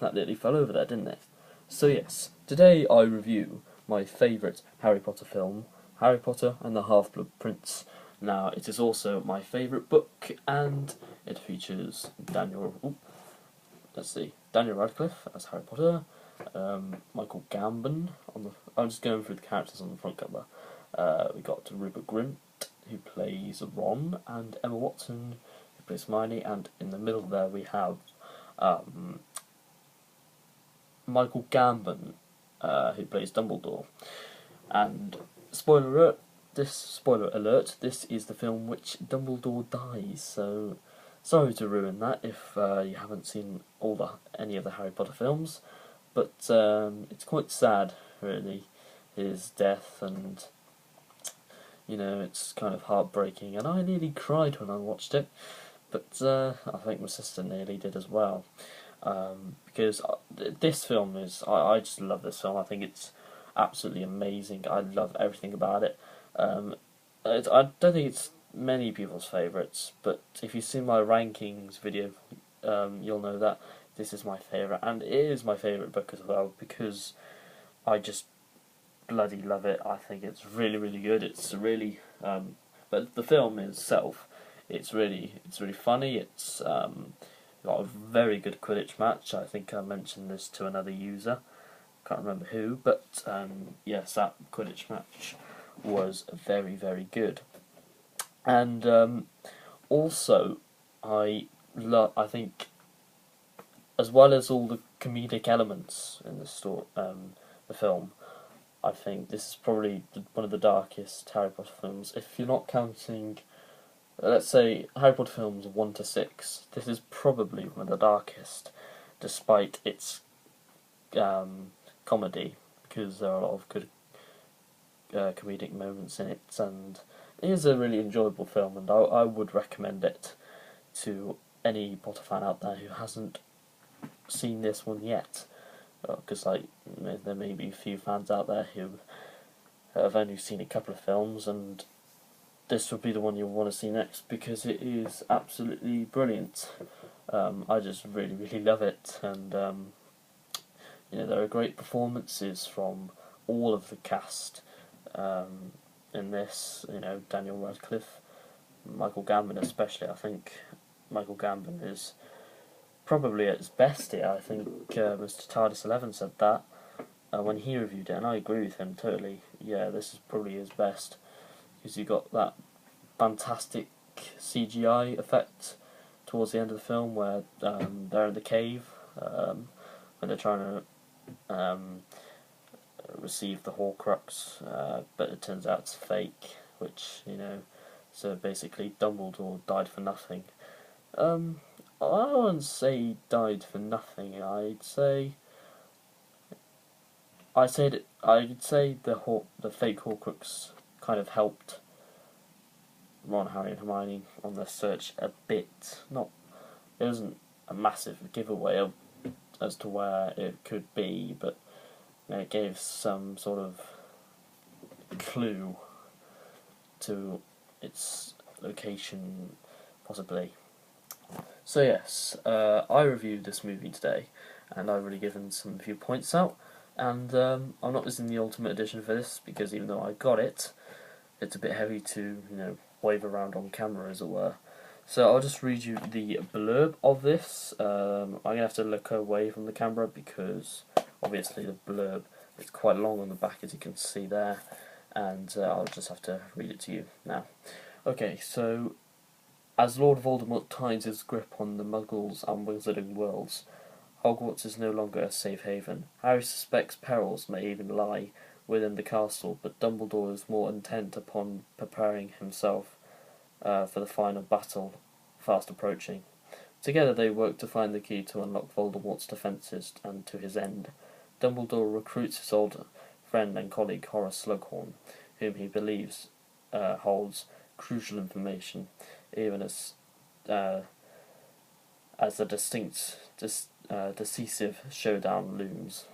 that nearly fell over there, didn't it? So yes, today I review my favourite Harry Potter film, Harry Potter and the Half-Blood Prince. Now, it is also my favourite book, and it features Daniel Radcliffe as Harry Potter, Michael Gambon on the. I'm just going through the characters on the front cover. We got Rupert Grint, who plays Ron, and Emma Watson, who plays Hermione, and in the middle there we have Michael Gambon, who plays Dumbledore. And spoiler alert, this is the film which Dumbledore dies, so sorry to ruin that if you haven't seen any of the Harry Potter films, but it's quite sad, really, his death, and it's kind of heartbreaking, and I nearly cried when I watched it, but I think my sister nearly did as well, because this film I just love this film. I think it's absolutely amazing. I love everything about it. I don't think it's many people's favourites, but if you've seen my rankings video, you'll know that this is my favourite, and it is my favourite book as well, because I just bloody love it. I think it's really, really good. It's really, but the film itself, it's really funny. It's got a very good Quidditch match. I think I mentioned this to another user. Can't remember who, but yes, that Quidditch match was very, very good. And also, I think, as well as all the comedic elements in the film, I think this is probably one of the darkest Harry Potter films. If you're not counting, let's say, Harry Potter films 1 to 6, this is probably one of the darkest, despite its comedy, because there are a lot of good comedic moments in it, and it is a really enjoyable film, and I would recommend it to any Potter fan out there who hasn't seen this one yet, because there may be a few fans out there who have only seen a couple of films, and this would be the one you'll want to see next, because it is absolutely brilliant. I just really, really love it, and there are great performances from all of the cast in this. Daniel Radcliffe, Michael Gambon especially. I think Michael Gambon is probably at his best here. I think Mr. TARDIS11 said that when he reviewed it, and I agree with him totally. Yeah, this is probably his best, because you got that fantastic CGI effect towards the end of the film where they're in the cave when they're trying to receive the Horcrux, but it turns out it's fake, which, so basically Dumbledore died for nothing. I wouldn't say he died for nothing. I'd say the fake Horcrux kind of helped Ron, Harry, and Hermione on their search a bit. It wasn't a massive giveaway as to where it could be, but it gave some sort of clue to its location, possibly. So yes, I reviewed this movie today, and I've already given some few points out, and I'm not using the Ultimate Edition for this, because even though I got it, it's a bit heavy to, wave around on camera, as it were. So I'll just read you the blurb of this. I'm going to have to look away from the camera, because obviously the blurb is quite long on the back, as you can see there, and I'll just have to read it to you now. Okay, so as Lord Voldemort tightens his grip on the Muggles and Wizarding worlds, Hogwarts is no longer a safe haven. Harry suspects perils may even lie within the castle, but Dumbledore is more intent upon preparing himself for the final battle fast approaching. Together they work to find the key to unlock Voldemort's defences and to his end. Dumbledore recruits his old friend and colleague Horace Slughorn, whom he believes holds crucial information, even as the decisive showdown looms.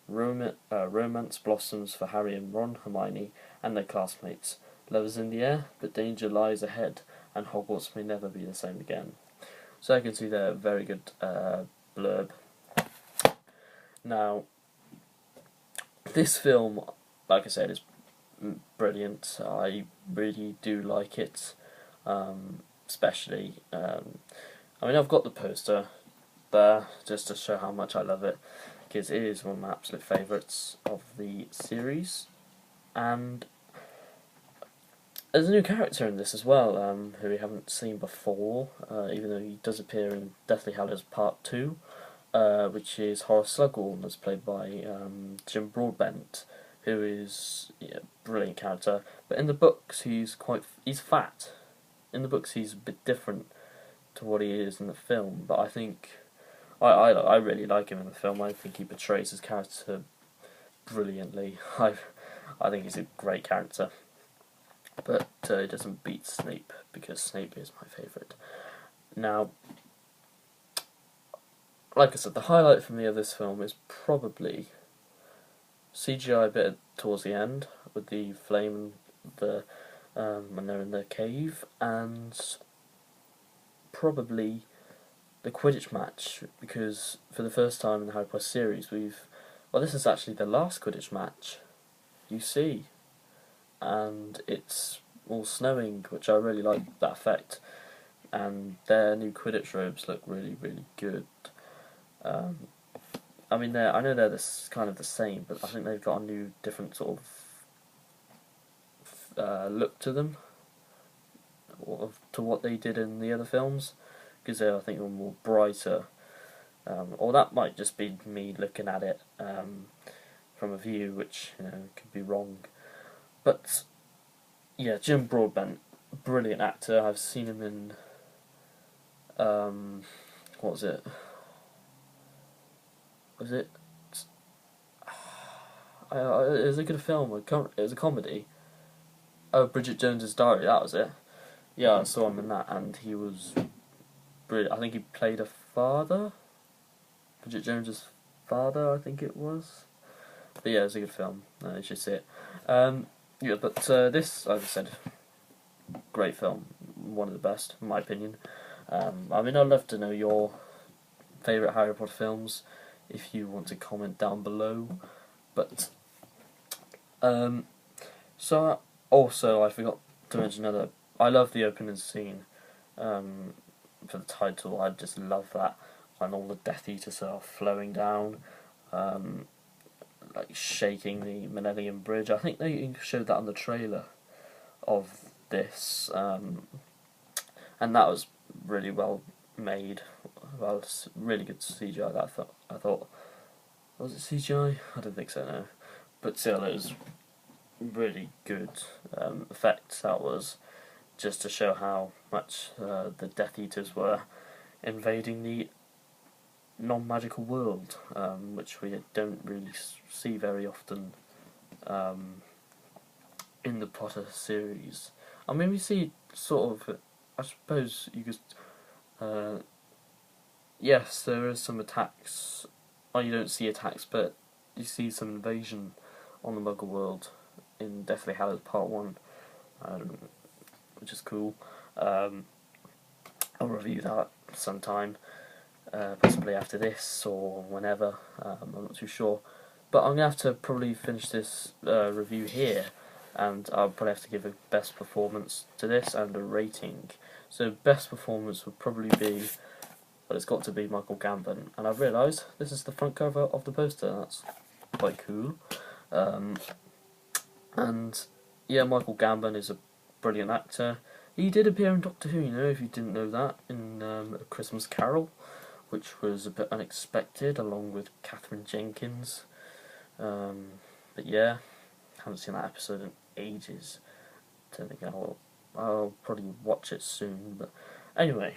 Romance blossoms for Harry and Ron, Hermione, and their classmates. Love is in the air, but danger lies ahead, and Hogwarts may never be the same again. So I can see there, very good blurb. Now, this film, like I said, is brilliant. I really do like it, especially. I mean, I've got the poster there just to show how much I love it, because it is one of my absolute favourites of the series. And there's a new character in this as well, who we haven't seen before, even though he does appear in Deathly Hallows Part 2, which is Horace Slughorn, that's played by Jim Broadbent, who is a brilliant character. But in the books, he's fat. In the books, he's a bit different to what he is in the film, but I think I really like him in the film. I think he portrays his character brilliantly. I think he's a great character. But it doesn't beat Snape, because Snape is my favourite. Now, like I said, the highlight for me of this film is probably CGI bit towards the end, with the flame and when they're in the cave, and probably the Quidditch match, because for the first time in the Harry Potter series this is actually the last Quidditch match you see, and it's all snowing, which I really like that effect, and their new Quidditch robes look really, really good. I mean, I know they're kind of the same, but I think they've got a new, different sort of look to them, to what they did in the other films, because they, I think, were more brighter. Or that might just be me looking at it from a view, which could be wrong. But yeah, Jim Broadbent, brilliant actor. I've seen him in what was it? Was it? It was a good film. It was a comedy. Oh, Bridget Jones's Diary. That was it. Yeah, I saw him in that, and he was brilliant. I think he played a father. Bridget Jones's father, I think it was. But yeah, it was a good film. You should see it. Yeah, but this, like I said, great film. One of the best, in my opinion. I mean, I'd love to know your favourite Harry Potter films, if you want to comment down below. But so also I forgot to mention another. I love the opening scene for the title. I just love that, when all the Death Eaters are flowing down, like shaking the Millennium Bridge. I think they showed that on the trailer of this, and that was really well made. Well, it's really good CGI. That I thought was it CGI? I don't think so, no. But still, it was really good effects. That was just to show how much the Death Eaters were invading the non-magical world, which we don't really see very often in the Potter series. I mean, we see sort of, I suppose you could, yes, there is some attacks. Oh, you don't see attacks, but you see some invasion on the Muggle world in Deathly Hallows Part 1, which is cool. I'll review that sometime, possibly after this or whenever, I'm not too sure. But I'm going to have to probably finish this review here, and I'll probably have to give a best performance to this and a rating. So best performance would probably be, well, it's got to be Michael Gambon, and I've realised this is the front cover of the poster. That's quite cool. And yeah, Michael Gambon is a brilliant actor. He did appear in Doctor Who, if you didn't know that, in A Christmas Carol, which was a bit unexpected, along with Catherine Jenkins. But yeah, haven't seen that episode in ages. Don't think I'll probably watch it soon. But anyway,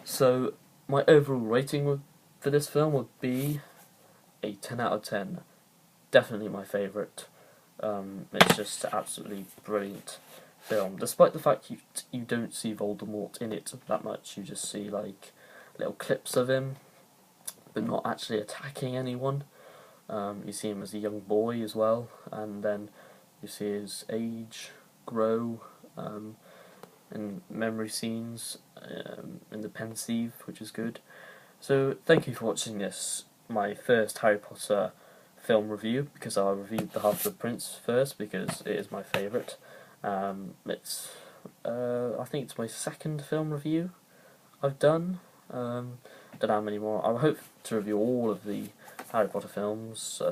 so my overall rating for this film would be a 10 out of 10. Definitely my favourite. It's just an absolutely brilliant film, despite the fact you don't see Voldemort in it that much. You just see like little clips of him, but not actually attacking anyone. You see him as a young boy as well, and then you see his age grow in memory scenes, in the pensieve, which is good. So thank you for watching this my first Harry Potter film review, because I reviewed The Half-Blood Prince first because it is my favourite. It's I think it's my second film review I've done. Don't know how many more. I hope to review all of the Harry Potter films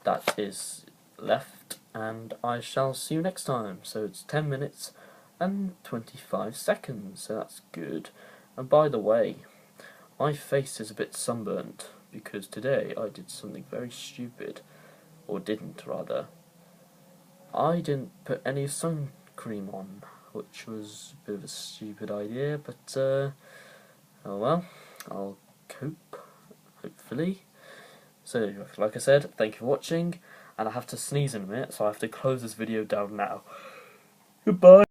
that is left, and I shall see you next time. So it's 10 minutes and 25 seconds, so that's good. And by the way, my face is a bit sunburnt because today I did something very stupid, or didn't rather. I didn't put any sun cream on, which was a bit of a stupid idea, but oh well, I'll cope, hopefully. So, like I said, thank you for watching, and I have to sneeze in a minute, so I have to close this video down now. Goodbye!